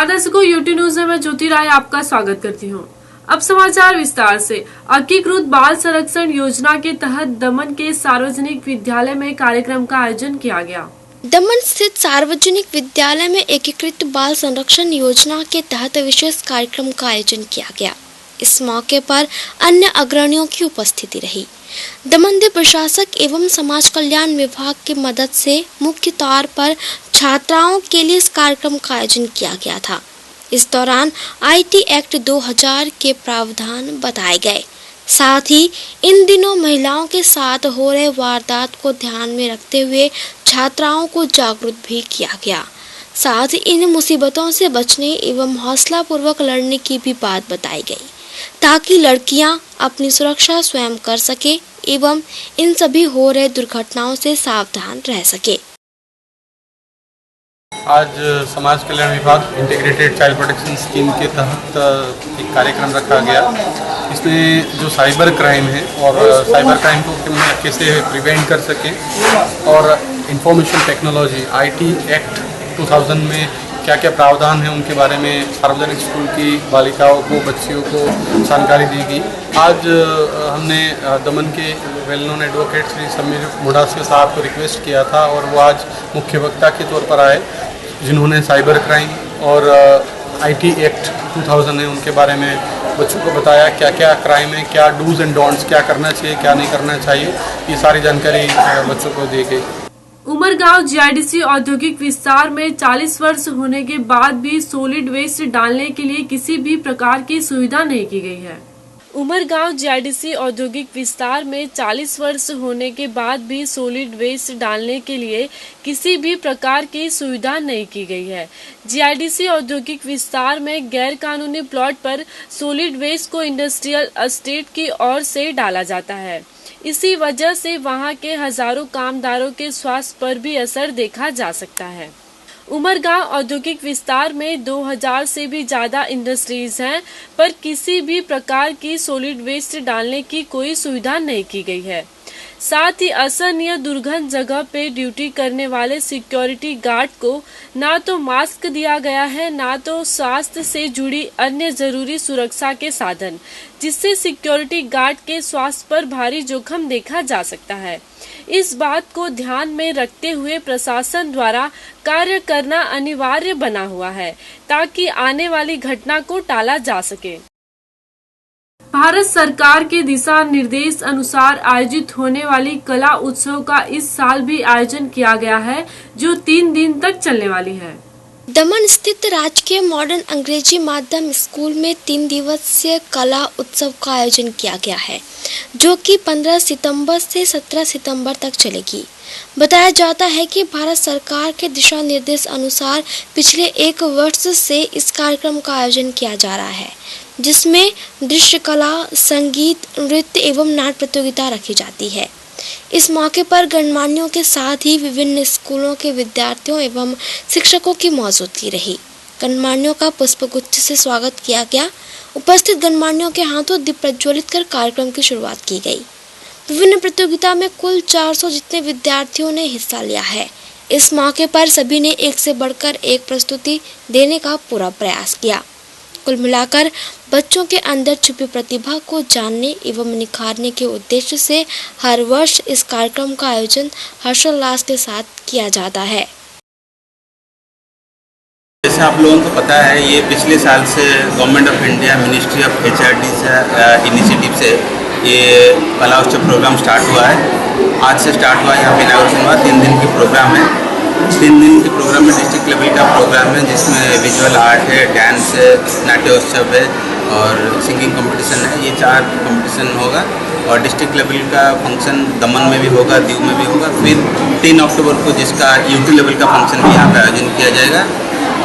नमस्कार दर्शकों, UT news में मैं ज्योति राय आपका स्वागत करती हूं। अब समाचार विस्तार से। एकीकृत बाल संरक्षण योजना के तहत दमन के सार्वजनिक विद्यालय में कार्यक्रम का आयोजन किया गया। दमन स्थित सार्वजनिक विद्यालय में एकीकृत बाल संरक्षण योजना के तहत विशेष कार्यक्रम का आयोजन किया गया। इस मौके पर अन्य अग्रणियों की उपस्थिति रही। दमन प्रशासक एवं समाज कल्याण विभाग की मदद से मुख्य तौर पर छात्राओं के लिए इस कार्यक्रम का आयोजन किया गया था। इस दौरान IT एक्ट 2000 के प्रावधान बताए गए। साथ ही इन दिनों महिलाओं के साथ हो रहे वारदात को ध्यान में रखते हुए छात्राओं को जागरूक भी किया गया। साथ ही इन मुसीबतों से बचने एवं हौसला पूर्वक लड़ने की भी बात बताई गई, ताकि लड़कियां अपनी सुरक्षा स्वयं कर सके एवं इन सभी हो रहे दुर्घटनाओं से सावधान रह सके। आज समाज कल्याण विभाग इंटीग्रेटेड चाइल्ड प्रोटेक्शन स्कीम के तहत एक कार्यक्रम रखा गया। इसमें जो साइबर क्राइम है और साइबर क्राइम को कैसे प्रिवेंट कर सके और इंफॉर्मेशन टेक्नोलॉजी IT एक्ट 2000 में क्या क्या प्रावधान है उनके बारे में सार्वजनिक स्कूल की बालिकाओं को, बच्चियों को जानकारी दी गई। आज हमने दमन के well known advocate Shri Samir Mudasiya साहब को रिक्वेस्ट किया था और वो आज मुख्य वक्ता के तौर पर आए, जिन्होंने साइबर क्राइम और IT एक्ट 2000 है उनके बारे में बच्चों को बताया, क्या क्या क्राइम है, क्या डूज एंड डोंट्स, क्या करना चाहिए, क्या नहीं करना चाहिए। ये सारी जानकारी बच्चों को दी गई। उमरगांव GIDC औद्योगिक विस्तार में 40 वर्ष होने के बाद भी सॉलिड वेस्ट डालने के लिए किसी भी प्रकार की सुविधा नहीं की गई है। उमरगांव GIDC औद्योगिक विस्तार में 40 वर्ष होने के बाद भी सॉलिड वेस्ट डालने के लिए किसी भी प्रकार की सुविधा नहीं की गई है। GIDC औद्योगिक विस्तार में गैर कानूनी प्लॉट पर सॉलिड वेस्ट को इंडस्ट्रियल एस्टेट की ओर से डाला जाता है। इसी वजह से वहां के हजारों कामगारों के स्वास्थ्य पर भी असर देखा जा सकता है। उमरगांव औद्योगिक विस्तार में 2000 से भी ज्यादा इंडस्ट्रीज हैं, पर किसी भी प्रकार की सॉलिड वेस्ट डालने की कोई सुविधा नहीं की गई है। साथ ही असहनीय दुर्गंध जगह पे ड्यूटी करने वाले सिक्योरिटी गार्ड को ना तो मास्क दिया गया है, ना तो स्वास्थ्य से जुड़ी अन्य जरूरी सुरक्षा के साधन, जिससे सिक्योरिटी गार्ड के स्वास्थ्य पर भारी जोखिम देखा जा सकता है। इस बात को ध्यान में रखते हुए प्रशासन द्वारा कार्य करना अनिवार्य बना हुआ है, ताकि आने वाली घटना को टाला जा सके। भारत सरकार के दिशा निर्देश अनुसार आयोजित होने वाली कला उत्सव का इस साल भी आयोजन किया गया है, जो 3 दिन तक चलने वाली है। दमन स्थित राजकीय मॉडर्न अंग्रेजी माध्यम स्कूल में 3 दिवसीय कला उत्सव का आयोजन किया गया है, जो कि 15 सितंबर से 17 सितंबर तक चलेगी। बताया जाता है कि भारत सरकार के दिशा निर्देश अनुसार पिछले 1 वर्ष से इस कार्यक्रम का आयोजन किया जा रहा है, जिसमें दृश्य कला, संगीत, नृत्य एवं नाट्य प्रतियोगिता रखी जाती है। इस मौके पर गणमान्यों के साथ ही विभिन्न स्कूलों के विद्यार्थियों एवं शिक्षकों की मौजूदगी रही। गणमान्यों का पुष्पगुच्छ से स्वागत किया गया। उपस्थित गणमान्यों के हाथों दीप प्रज्वलित कर कार्यक्रम की शुरुआत की गई। विभिन्न प्रतियोगिता में कुल 400 जितने विद्यार्थियों ने हिस्सा लिया है। इस मौके पर सभी ने एक से बढ़कर एक प्रस्तुति देने का पूरा प्रयास किया। कुल मिलाकर बच्चों के अंदर छुपी प्रतिभा को जानने एवं निखारने के उद्देश्य से हर वर्ष इस कार्यक्रम का आयोजन हर्षोल्लास के साथ किया जाता है। जैसे आप लोगों को पता है, ये पिछले साल से government of India, ministry of HRD से इनिशिएटिव से ये कला उत्सव प्रोग्राम स्टार्ट हुआ है। आज से स्टार्ट हुआ है, यहाँ पे इनॉग्रेशन हुआ। 3 दिन की प्रोग्राम है। 3 दिन के प्रोग्राम में डिस्ट्रिक्ट लेवल का प्रोग्राम है, जिसमें विजुअल आर्ट है, डांस है, नाट्योत्सव है और सिंगिंग कंपटीशन है। ये 4 कंपटीशन होगा और डिस्ट्रिक्ट लेवल का फंक्शन दमन में भी होगा, दीव में भी होगा। फिर 3 अक्टूबर को जिसका UT लेवल का फंक्शन भी यहाँ पे आयोजन किया जाएगा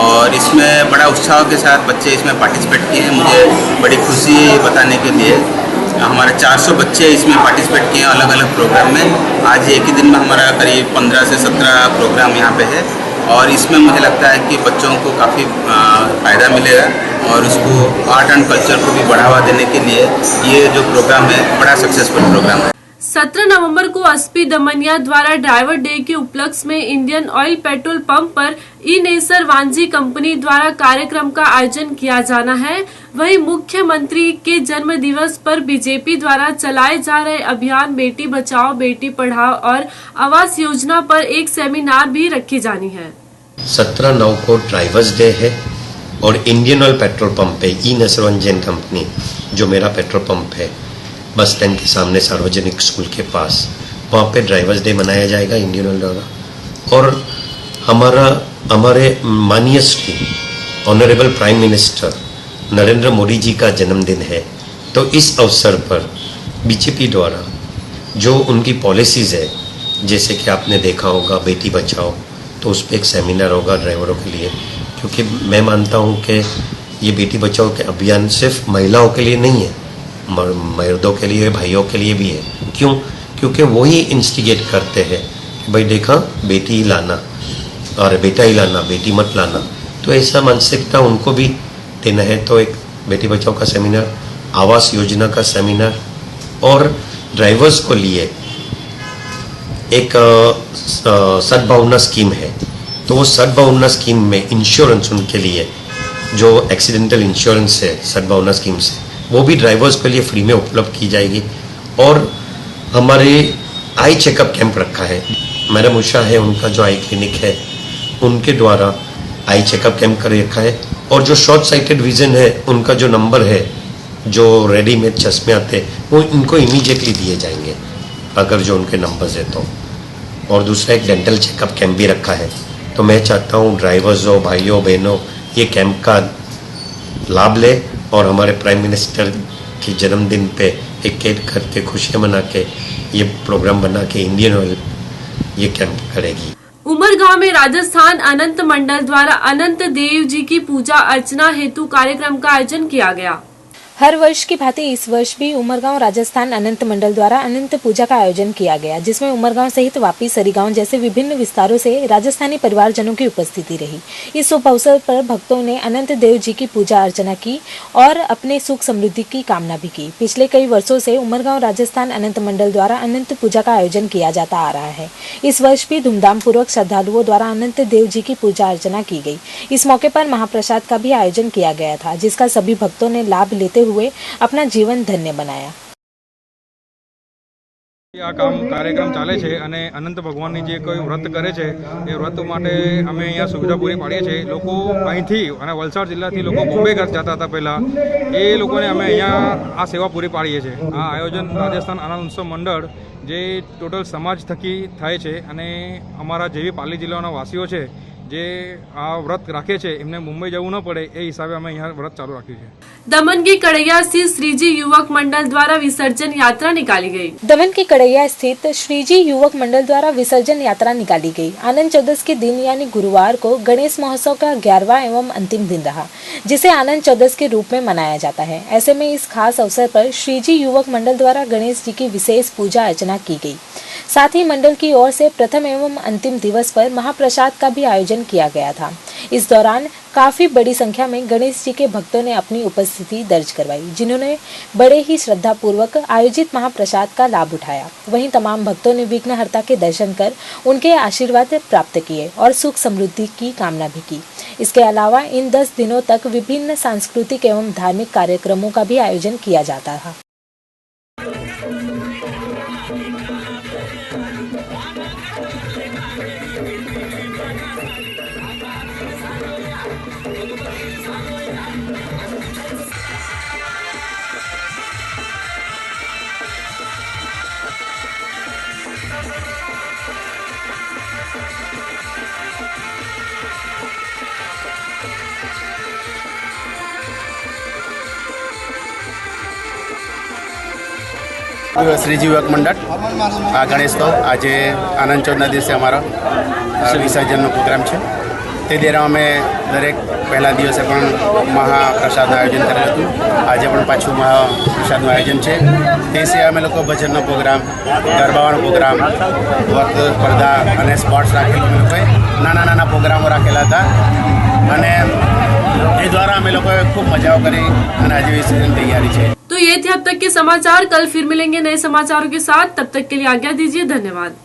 और इसमें बड़ा उत्साह के साथ बच्चे इसमें पार्टिसिपेट किए हैं। मुझे बड़ी खुशी है ये बताने के लिए। हमारे 400 बच्चे इसमें पार्टिसिपेट किए हैं अलग अलग प्रोग्राम में। आज एक ही दिन में हमारा करीब 15 से 17 प्रोग्राम यहाँ पे है और इसमें मुझे लगता है कि बच्चों को काफ़ी फ़ायदा मिलेगा और उसको आर्ट एंड कल्चर को भी बढ़ावा देने के लिए ये जो प्रोग्राम है बड़ा सक्सेसफुल प्रोग्राम है। 17 नवंबर को एसपी दमनिया द्वारा ड्राइवर डे के उपलक्ष्य में इंडियन ऑयल पेट्रोल पंप पर ई नेसर वांजी कंपनी द्वारा कार्यक्रम का आयोजन किया जाना है। वहीं मुख्यमंत्री के जन्म दिवस पर बीजेपी द्वारा चलाए जा रहे अभियान बेटी बचाओ बेटी पढ़ाओ और आवास योजना पर एक सेमिनार भी रखी जानी है। 17/9 को ड्राइवर्स डे है और इंडियन ऑयल पेट्रोल पंप पे ई नेसर वांजी कंपनी, जो मेरा पेट्रोल पंप है बस स्टैंड के सामने सार्वजनिक स्कूल के पास, वहाँ पे ड्राइवर्स डे मनाया जाएगा इंडियन ऑयल द्वारा। और हमारे माननीय Shri honourable prime minister Narendra Modi ji का जन्मदिन है, तो इस अवसर पर बीजेपी द्वारा जो उनकी पॉलिसीज़ है, जैसे कि आपने देखा होगा बेटी बचाओ, तो उस पर एक सेमिनार होगा ड्राइवरों के लिए, क्योंकि मैं मानता हूँ कि ये बेटी बचाओ के अभियान सिर्फ महिलाओं के लिए नहीं है, मर्दों के लिए, भाइयों के लिए भी है। क्यों? क्योंकि वही इंस्टिगेट करते हैं कि भाई देखा बेटी ही लाना और बेटा ही लाना, बेटी मत लाना। तो ऐसा मानसिकता उनको भी देना है। तो एक बेटी बचाओ का सेमिनार, आवास योजना का सेमिनार और ड्राइवर्स को लिए एक सद्भावना स्कीम है। तो वो सद्भावना स्कीम में इंश्योरेंस उनके लिए जो एक्सीडेंटल इंश्योरेंस है सद्भावना स्कीम से, वो भी ड्राइवर्स के लिए फ्री में उपलब्ध की जाएगी। और हमारे आई चेकअप कैंप रखा है, मैडम उषा है, उनका जो आई क्लिनिक है उनके द्वारा आई चेकअप कैंप कर रखा है। और जो शॉर्ट साइटेड विजन है उनका जो नंबर है, जो रेडीमेड चश्मे आते हैं, वो इनको इमीडिएटली दिए जाएंगे अगर जो उनके नंबर्स है तो। और दूसरा एक डेंटल चेकअप कैंप भी रखा है। तो मैं चाहता हूँ ड्राइवर्स हो, भाइयों बहनों, ये कैंप का लाभ ले और हमारे प्राइम मिनिस्टर के जन्मदिन पे एक केक करके खुशियां मना के ये प्रोग्राम बना के इंडियन ऑयल ये कैंप करेगी। उमरगांव में राजस्थान अनंत मंडल द्वारा अनंत देव जी की पूजा अर्चना हेतु कार्यक्रम का आयोजन किया गया। हर वर्ष की भांति इस वर्ष भी उमरगांव राजस्थान अनंत मंडल द्वारा अनंत पूजा का आयोजन किया गया, जिसमें उमरगांव सहित वापी, सरीगांव जैसे विभिन्न विस्तारों से राजस्थानी परिवारजनों की उपस्थिति रही। इस शुभ अवसर पर भक्तों ने अनंत देव जी की पूजा अर्चना की और अपने सुख समृद्धि की कामना भी की। पिछले कई वर्षों से उमरगांव राजस्थान अनंत मंडल द्वारा अनंत पूजा का आयोजन किया जाता आ रहा है। इस वर्ष भी धूमधाम पूर्वक श्रद्धालुओं द्वारा अनंत देव जी की पूजा अर्चना की गई। इस मौके पर महाप्रसाद का भी आयोजन किया गया था, जिसका सभी भक्तों ने लाभ लेते हुए अपना जीवन धन्य बनाया। આ કાર્યક્રમ ચાલે છે અને અનંત ભગવાનની જે કોઈ વ્રત કરે છે એ વ્રત માટે અમે અહીંયા સુવિધા પૂરી પાડીએ છીએ। લોકો અહીંથી અને વલસાડ જિલ્લાથી લોકો બોમ્બે જતા હતા પહેલાં, એ લોકોને અમે અહીંયા આ સેવા પૂરી પાડીએ છીએ। આ આયોજન રાજસ્થાન આનંદ ઉત્સવ મંડળ જે ટોટલ સમાજ થકી થાય છે અને અમારા જેવી પાલી જિલ્લાના વાસીઓ છે જે આ વ્રત રાખે છે એમને મુંબઈ જવું ન પડે એ હિસાબે અમે અહીંયા વ્રત ચાલુ રાખ્યું છે। दमन की कड़ैया स्थित श्रीजी युवक मंडल द्वारा विसर्जन यात्रा निकाली गई। दमन के कड़ैया स्थित श्रीजी युवक मंडल द्वारा विसर्जन यात्रा निकाली गई। आनंद चौदस के दिन यानी गुरुवार को गणेश महोत्सव का 11वां एवं अंतिम दिन रहा, जिसे आनंद चौदस के रूप में मनाया जाता है। ऐसे में इस खास अवसर पर श्रीजी युवक मंडल द्वारा गणेश जी की विशेष पूजा अर्चना की गई। साथ ही मंडल की ओर से प्रथम एवं अंतिम दिवस पर महाप्रसाद का भी आयोजन किया गया था। इस दौरान काफी बड़ी संख्या में गणेश जी के भक्तों ने अपनी उपस्थिति दर्ज करवाई, जिन्होंने बड़े ही श्रद्धा पूर्वक आयोजित महाप्रसाद का लाभ उठाया। वहीं तमाम भक्तों ने विघ्नहर्ता के दर्शन कर उनके आशीर्वाद प्राप्त किए और सुख समृद्धि की कामना भी की। इसके अलावा इन 10 दिनों तक विभिन्न सांस्कृतिक एवं धार्मिक कार्यक्रमों का भी आयोजन किया जाता था। શ્રીજી યુવક મંડળ આ ગણેશોત્સવ આજે આનંદ ચૌદના દિવસે અમારો વિસર્જનનો પ્રોગ્રામ છે। તે દ્વારા અમે દરેક પહેલા દિવસે પણ મહાપ્રસાદનું આયોજન કરેલું હતું। આજે પણ પાછું મહાપ્રસાદનું આયોજન છે। તે સિવાય અમે લોકો ભજનનો પ્રોગ્રામ, ગરબાવાનો પ્રોગ્રામ, વક્ત સ્પર્ધા અને સ્પોર્ટ્સ રાખેલું અમે લોકોએ નાના નાના પ્રોગ્રામો રાખેલા હતા અને એ દ્વારા અમે લોકોએ ખૂબ મજાઓ કરી અને આજે વિસર્જન તૈયારી છે। तो ये थी अब तक के समाचार। कल फिर मिलेंगे नए समाचारों के साथ। तब तक के लिए आज्ञा दीजिए। धन्यवाद।